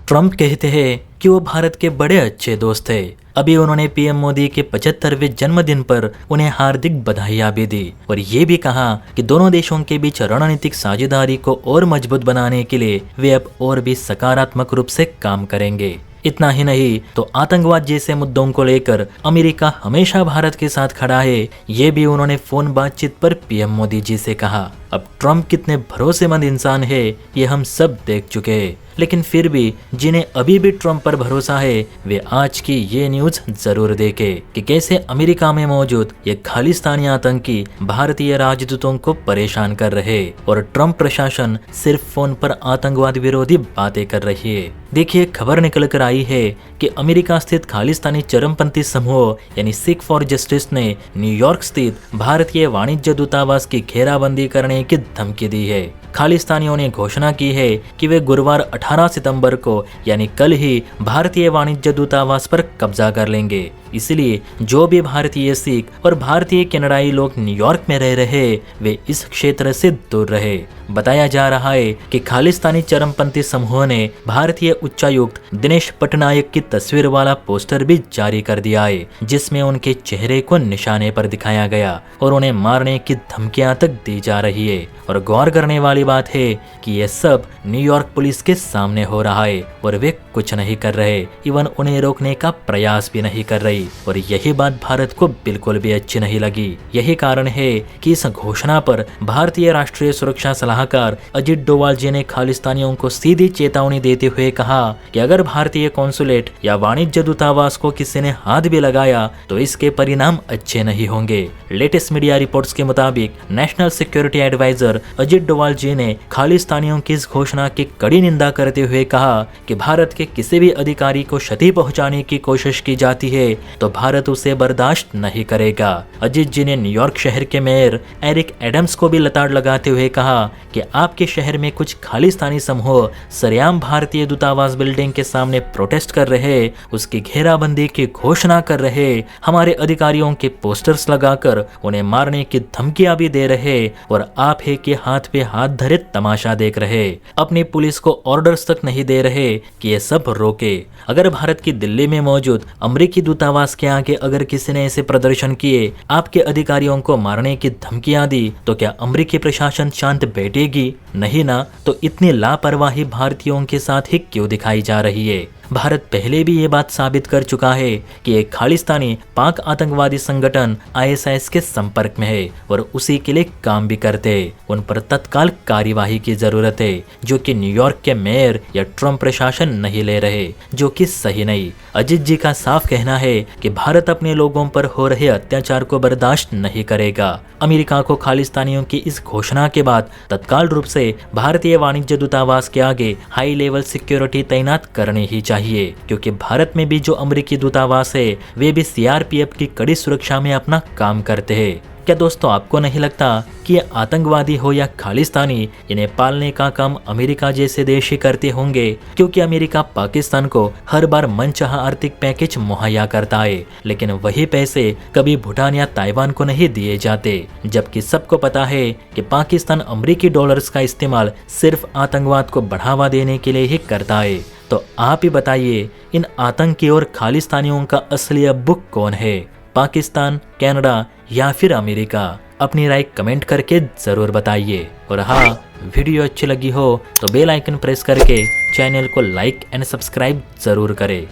Trump कहते हैं कि वो भारत के बड़े अच्छे दोस्त थे। अभी उन्होंने पीएम मोदी के 75वें जन्मदिन पर उन्हें हार्दिक बधाइयां भी दी और ये भी कहा कि दोनों देशों के बीच रणनीतिक साझेदारी को और मजबूत बनाने के लिए वे अब और भी सकारात्मक रूप से काम करेंगे। इतना ही नहीं तो आतंकवाद जैसे मुद्दों को लेकर अमेरिका हमेशा भारत के साथ खड़ा है, ये भी उन्होंने फोन बातचीत पर पीएम मोदी जी से कहा। अब ट्रंप कितने भरोसेमंद इंसान है ये हम सब देख चुके हैं, लेकिन फिर भी जिन्हें अभी भी ट्रंप पर भरोसा है वे आज की ये न्यूज जरूर देखें कि कैसे अमेरिका में मौजूद ये खालिस्तानी आतंकी भारतीय राजदूतों को परेशान कर रहे और ट्रंप प्रशासन सिर्फ फोन पर आतंकवाद विरोधी बातें कर रही है। देखिए, खबर निकल कर आई है कि अमेरिका स्थित खालिस्तानी चरमपंथी समूह यानी सिख फॉर जस्टिस ने न्यूयॉर्क स्थित भारतीय वाणिज्य दूतावास की घेराबंदी करने की धमकी दी है। खालिस्तानियों ने घोषणा की है कि वे गुरुवार 18 सितंबर को यानी कल ही भारतीय वाणिज्य दूतावास पर कब्जा कर लेंगे। इसलिए जो भी भारतीय सिख और भारतीय कनाडाई लोग न्यूयॉर्क में रह रहे वे इस क्षेत्र से दूर रहे। बताया जा रहा है कि खालिस्तानी चरमपंथी समूह ने भारतीय उच्चायुक्त दिनेश पटनायक की तस्वीर वाला पोस्टर भी जारी कर दिया है, जिसमें उनके चेहरे को निशाने पर दिखाया गया और उन्हें मारने की धमकियां तक दी जा रही है। और गौर करने वाली बात है कि यह सब न्यूयॉर्क पुलिस के सामने हो रहा है और वे कुछ नहीं कर रहे, इवन उन्हें रोकने का प्रयास भी नहीं कर रही। और यही बात भारत को बिल्कुल भी अच्छी नहीं लगी। यही कारण है कि इस घोषणा पर भारतीय राष्ट्रीय सुरक्षा सलाहकार अजित डोवाल जी ने खालिस्तानियों को सीधी चेतावनी देते हुए कहा कि अगर भारतीय कॉन्सुलेट या वाणिज्य दूतावास को किसी ने हाथ भी लगाया तो इसके परिणाम अच्छे नहीं होंगे। लेटेस्ट मीडिया रिपोर्ट्स के मुताबिक national security advisor Ajit Doval ji ने खालिस्तानियों की इस घोषणा की कड़ी निंदा करते हुए कहा कि भारत के किसी भी अधिकारी को क्षति पहुंचाने की कोशिश की जाती है तो भारत उसे बर्दाश्त नहीं करेगा। अजित जी ने न्यूयॉर्क शहर के मेयर एरिक एडम्स को भी लताड़ लगाते हुए कहा कि आपके शहर में कुछ खालिस्तानी समूह सरेआम भारतीय दूतावास बिल्डिंग के सामने प्रोटेस्ट कर रहे, उसकी घेराबंदी की घोषणा कर रहे, हमारे अधिकारियों के पोस्टर्स लगाकर उन्हें मारने की धमकियां भी दे रहे और आप है कि हाथ पे हाथ धरे तमाशा देख रहे, अपनी पुलिस को ऑर्डर्स तक नहीं दे रहे कि ये सब रोके। अगर भारत की दिल्ली में मौजूद अमेरिकी दूतावास के आगे अगर किसी ने ऐसे प्रदर्शन किए, आपके अधिकारियों को मारने की धमकियां दी तो क्या अमेरिकी प्रशासन शांत बैठेगी? नहीं ना। तो इतनी लापरवाही भारतीयों के साथ ही क्यों दिखाई जा रही है? भारत पहले भी ये बात साबित कर चुका है कि एक खालिस्तानी पाक आतंकवादी संगठन ISIS के संपर्क में है और उसी के लिए काम भी करते हैं। उन पर तत्काल कार्यवाही की जरूरत है, जो कि न्यूयॉर्क के मेयर या ट्रंप प्रशासन नहीं ले रहे, जो कि सही नहीं। अजित जी का साफ कहना है कि भारत अपने लोगों पर हो रहे अत्याचार को बर्दाश्त नहीं करेगा। अमेरिका को खालिस्तानियों की इस घोषणा के बाद तत्काल रूप से भारतीय वाणिज्य दूतावास के आगे हाई लेवल सिक्योरिटी तैनात करनी ही चाहिए, क्योंकि भारत में भी जो अमेरिकी दूतावास है वे भी CRPF की कड़ी सुरक्षा में अपना काम करते हैं। क्या दोस्तों, आपको नहीं लगता कि ये आतंकवादी हो या खालिस्तानी, इन्हें पालने का काम अमेरिका जैसे देश ही करते होंगे? क्योंकि अमेरिका पाकिस्तान को हर बार मनचाहा आर्थिक पैकेज मुहैया करता है, लेकिन वही पैसे कभी भूटान या ताइवान को नहीं दिए जाते, जबकि सबको पता है कि पाकिस्तान अमेरिकी डॉलर्स का इस्तेमाल सिर्फ आतंकवाद को बढ़ावा देने के लिए ही करता है। तो आप ही बताइए, इन आतंकी और खालिस्तानियों का असली अब्बू कौन है? पाकिस्तान, कनाडा या फिर अमेरिका? अपनी राय कमेंट करके जरूर बताइए। और हाँ, वीडियो अच्छी लगी हो तो बेल आइकन प्रेस करके चैनल को लाइक एंड सब्सक्राइब जरूर करें।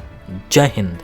जय हिंद।